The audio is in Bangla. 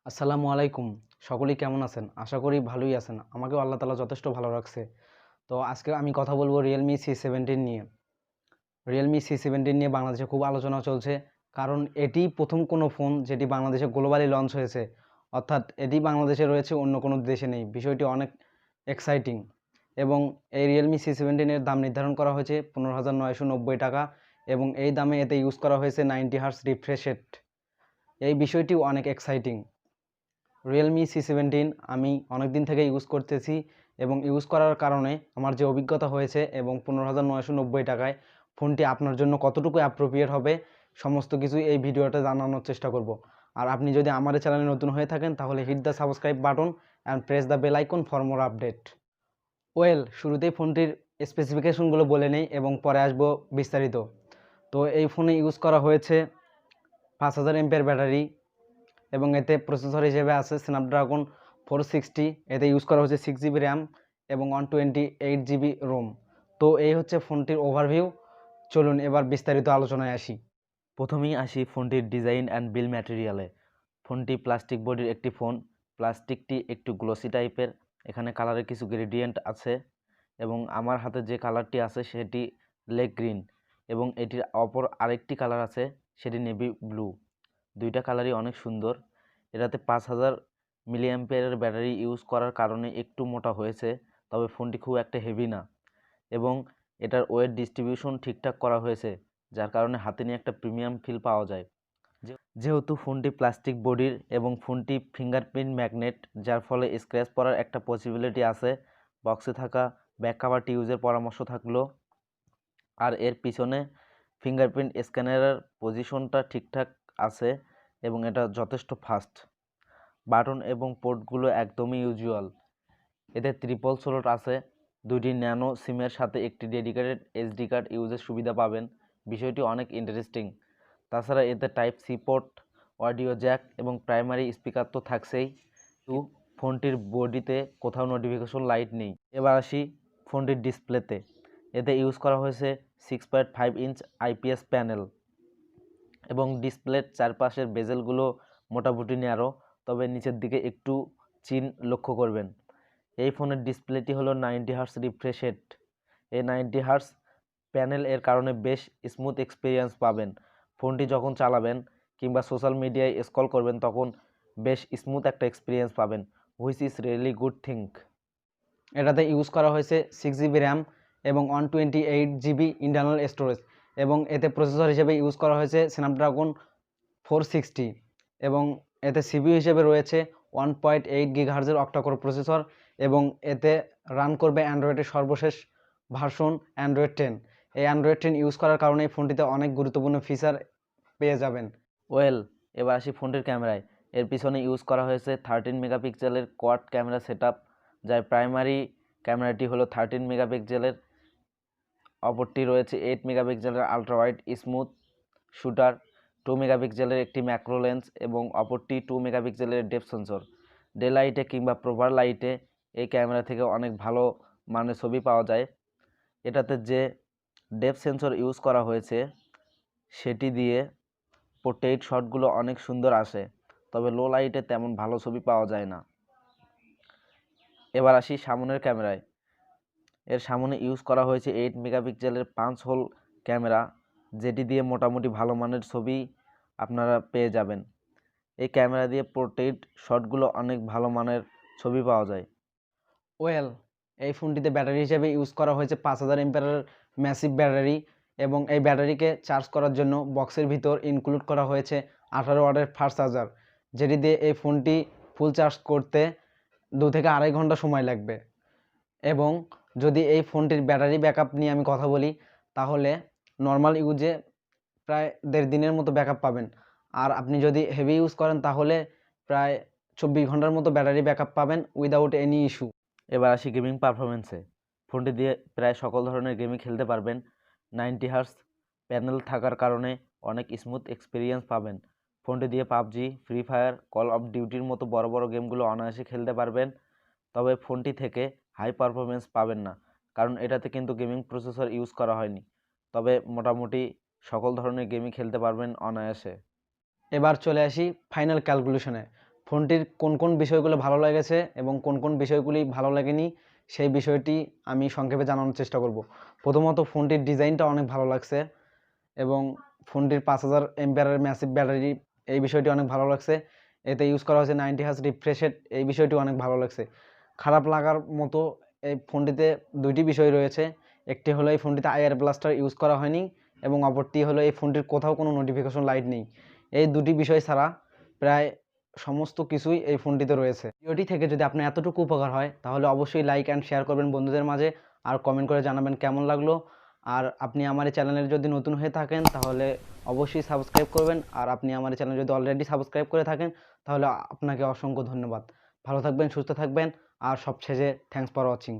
আসসালামু আলাইকুম। সকলেই কেমন আছেন? আশা করি ভালোই আছেন। আমাকেও আল্লাহ তাআলা যথেষ্ট ভালো রাখছে। তো আজকে আমি কথা বলব Realme C17 নিয়ে। Realme C17 নিয়ে বাংলাদেশে খুব আলোচনা চলছে। কারণ এটি প্রথম কোনো ফোন যেটি বাংলাদেশে গ্লোবালি লঞ্চ হয়েছে। অর্থাৎ এটি বাংলাদেশে রয়েছে, অন্য কোনো দেশে নেই। বিষয়টি অনেক এক্সাইটিং। এবং এই Realme C17 এর দাম নির্ধারণ করা হয়েছে ৳১৫,৯৯০ এবং এই দামে এতে ইউজ করা হয়েছে 90 হার্টজ রিফ্রেশ রেট। এই বিষয়টিও অনেক এক্সাইটিং। Realme C17 আমি অনেক দিন থেকে ইউজ করতেছি এবং ইউজ করার কারণে আমার যে অভিজ্ঞতা হয়েছে এবং ৳১৫,৯৯০ ফোনটি আপনার জন্য কতটুকু অ্যাপ্রোপ্রিয়েট হবে সমস্ত কিছুই এই ভিডিওতে জানানোর চেষ্টা করব। আর আপনি যদি আমার এই চ্যানেলে নতুন হয়ে থাকেন তাহলে hit the subscribe button and press the bell icon for more update. শুরুতেই ফোনটির স্পেসিফিকেশনগুলো বলে নেই এবং পরে আসবো বিস্তারিত। তো এই ফোনে ইউজ করা হয়েছে 5000 এমপিআর ব্যাটারি এবং এতে প্রসেসর হিসেবে আছে স্ন্যাপড্রাগন 460। এতে ইউজ করা হচ্ছে 6GB র্যাম এবং 128GB রোম। তো এই হচ্ছে ফোনটির ওভারভিউ। চলুন এবার বিস্তারিত আলোচনায় আসি। প্রথমেই আসি ফোনটির ডিজাইন অ্যান্ড বিল ম্যাটেরিয়ালে। ফোনটি প্লাস্টিক বডির একটি ফোন। প্লাস্টিকটি একটু গ্লসি টাইপের। এখানে কালারের কিছু গ্রেডিয়েন্ট আছে এবং আমার হাতে যে কালারটি আছে সেটি লেক গ্রিন এবং এটির অপর আরেকটি কালার আছে সেটি নেভি ব্লু। দুইটা কালারই অনেক সুন্দর। এটাতে 5000 মিলিঅ্যাম্পিয়ারের ব্যাটারি ইউজ করার কারণে একটু মোটা হয়েছে, তবে ফোনটি খুব একটা হেভি না এবং এটার ওয়েট ডিস্ট্রিবিউশন ঠিকঠাক করা হয়েছে, যার কারণে হাতে নিয়ে একটা প্রিমিয়াম ফিল পাওয়া যায়। যেহেতু ফোনটি প্লাস্টিক বডির এবং ফোনটি ফিঙ্গারপ্রিন্ট ম্যাগনেট, যার ফলে স্ক্র্যাচ পড়ার একটা পসিবিলিটি আছে। বক্সে থাকা ব্যাক কাভারটি ইউজের পরামর্শ থাকলো। আর এর পিছনে ফিঙ্গারপ্রিন্ট স্ক্যানারের পজিশনটা ঠিকঠাক আছে এবং এটা যথেষ্ট ফাস্ট। বাটন এবং পোর্টগুলো একদমই ইউজুয়াল। এতে ট্রিপল স্লট আছে। দুইটি ন্যানো সিমের সাথে একটি ডেডিকেটেড এসডি কার্ড ইউজের সুবিধা পাবেন। বিষয়টি অনেক ইন্টারেস্টিং। তাছাড়া এতে type C port, audio jack এবং প্রাইমারি স্পিকার তো থাকছেই। ফোনটির বডিতে কোথাও নোটিফিকেশন লাইট নেই। এবার আসি ফোনটির ডিসপ্লেতে। এতে ইউজ করা হয়েছে 6.5 ইঞ্চ আইপিএস প্যানেল এবং ডিসপ্লের চারপাশের বেজেলগুলো মোটামুটি ন্যারো, তবে নিচের দিকে একটু চিন লক্ষ্য করবেন। এই ফোনের ডিসপ্লেটি হলো 90 হার্টজ রিফ্রেশ রেট। এই 90 হার্টজ প্যানেল এর কারণে বেশ স্মুথ এক্সপিরিয়েন্স পাবেন। ফোনটি যখন চালাবেন কিংবা সোশ্যাল মিডিয়ায় স্ক্রল করবেন তখন বেশ স্মুথ একটা এক্সপিরিয়েন্স পাবেন, which is really good thing. এটাতে ইউজ করা হয়েছে 6GB র্যাম এবং 128GB ইন্টারনাল স্টোরেজ এবং এতে প্রসেসর হিসেবে ইউজ করা হয়েছে স্ন্যাপড্রাগন 460 এবং এতে সিপিইউ হিসেবে রয়েছে 1.8 গিগাহার্জের অক্টাকোর প্রসেসর এবং এতে রান করবে অ্যান্ড্রয়েডের সর্বশেষ ভার্সন অ্যান্ড্রয়েড 10। এই অ্যান্ড্রয়েড 10 ইউজ করার কারণে এই ফোনটিতে অনেক গুরুত্বপূর্ণ ফিচার পেয়ে যাবেন। এবার আসি ফোনটির ক্যামেরায়। এর পিছনে ইউজ করা হয়েছে 13 মেগাপিক্সেলের কোয়াড ক্যামেরা সেটআপ, যার প্রাইমারি ক্যামেরাটি হলো 13 মেগাপিক্সেলের, অপরটি রয়েছে 8 মেগাপিক্সেলের আলট্রা ওয়াইড স্মুথ শুটার, 2 মেগাপিক্সেলের একটি ম্যাক্রো লেন্স এবং অপরটি 2 মেগাপিক্সেলের ডেপথ সেন্সর। ডে লাইটে কিংবা প্রপার লাইটে এই ক্যামেরা থেকে অনেক ভালো মানের ছবি পাওয়া যায়। এটাতে যে ডেপথ সেন্সর ইউজ করা হয়েছে সেটি দিয়ে পোর্ট্রেইট শটগুলো অনেক সুন্দর আসে, তবে লো লাইটে তেমন ভালো ছবি পাওয়া যায় না। এবার আসি সামনের ক্যামেরায়। এর সামনে ইউজ করা হয়েছে 8 মেগাপিক্সেলের 5 হোল ক্যামেরা, যেটি দিয়ে মোটামুটি ভালো মানের ছবি আপনারা পেয়ে যাবেন। এই ক্যামেরা দিয়ে পোর্ট্রেইট শটগুলো অনেক ভালো মানের ছবি পাওয়া যায়। এই ফোনটিতে ব্যাটারি হিসেবে ইউজ করা হয়েছে 5000 এমপিআরের ম্যাসিভ ব্যাটারি এবং এই ব্যাটারিকে চার্জ করার জন্য বক্সের ভিতর ইনক্লুড করা হয়েছে 18 ওয়াটের ফাস্ট চার্জার, যেটি দিয়ে এই ফোনটি ফুল চার্জ করতে 2 থেকে 2.5 ঘন্টা সময় লাগবে। এবং যদি এই ফোনটির ব্যাটারি ব্যাকআপ নিয়ে আমি কথা বলি তাহলে নর্মাল ইউজে প্রায় 1.5 দিনের মতো ব্যাকআপ পাবেন। আর আপনি যদি হেভি ইউজ করেন তাহলে প্রায় 24 ঘন্টার মতো ব্যাটারি ব্যাকআপ পাবেন উইদাউট এনি ইস্যু। এবার আসি গেমিং পারফরমেন্সে। ফোনটি দিয়ে প্রায় সকল ধরনের গেমই খেলতে পারবেন। 90 হার্টজ প্যানেল থাকার কারণে অনেক স্মুথ এক্সপিরিয়েন্স পাবেন। ফোনটি দিয়ে PUBG, free fire, call of ডিউটির মতো বড় বড় গেমগুলো অনায়াসে খেলতে পারবেন। তবে ফোনটি থেকে হাই পারফরমেন্স পাবেন না, কারণ এটাতে কিন্তু গেমিং প্রসেসর ইউজ করা হয়নি। তবে মোটামুটি সকল ধরনের গেমই খেলতে পারবেন অনায়াসে। এবার চলে আসি ফাইনাল ক্যালকুলেশনে। ফোনটির কোন কোন বিষয়গুলো ভালো লেগেছে এবং কোন কোন বিষয়গুলি ভালো লাগেনি সেই বিষয়টি আমি সংক্ষেপে জানানোর চেষ্টা করব। প্রথমত ফোনটির ডিজাইনটা অনেক ভালো লাগছে এবং ফোনটির 5000 এমপিআরের ম্যাসিভ ব্যাটারি, এই বিষয়টি অনেক ভালো লাগছে। এতে ইউজ করা হয়েছে 90 হার্জ রিফ্রেশ রেট, এই বিষয়টি অনেক ভালো লাগছে। খারাপ লাগার মতো এই ফোনটিতে দুইটি বিষয় রয়েছে। একটি হলো এই ফোনটিতে আইআর ব্লাস্টার ইউজ করা হয়নি এবং অপরটি হলো এই ফোনটির কোথাও কোনো নোটিফিকেশন লাইট নেই। এই দুটি বিষয় ছাড়া প্রায় সমস্ত কিছুই এই ফোনটিতে রয়েছে। ভিডিওটি থেকে যদি আপনার এতটুকু উপকার হয় তাহলে অবশ্যই লাইক অ্যান্ড শেয়ার করবেন বন্ধুদের মাঝে, আর কমেন্ট করে জানাবেন কেমন লাগলো। আর আপনি আমার এই চ্যানেলে যদি নতুন হয়ে থাকেন তাহলে অবশ্যই সাবস্ক্রাইব করবেন, আর আপনি আমার এই চ্যানেলে যদি অলরেডি সাবস্ক্রাইব করে থাকেন তাহলে আপনাকে অসংখ্য ধন্যবাদ। ভালো থাকবেন, সুস্থ থাকবেন, আর সবশেষে থ্যাঙ্কস ফর ওয়াচিং।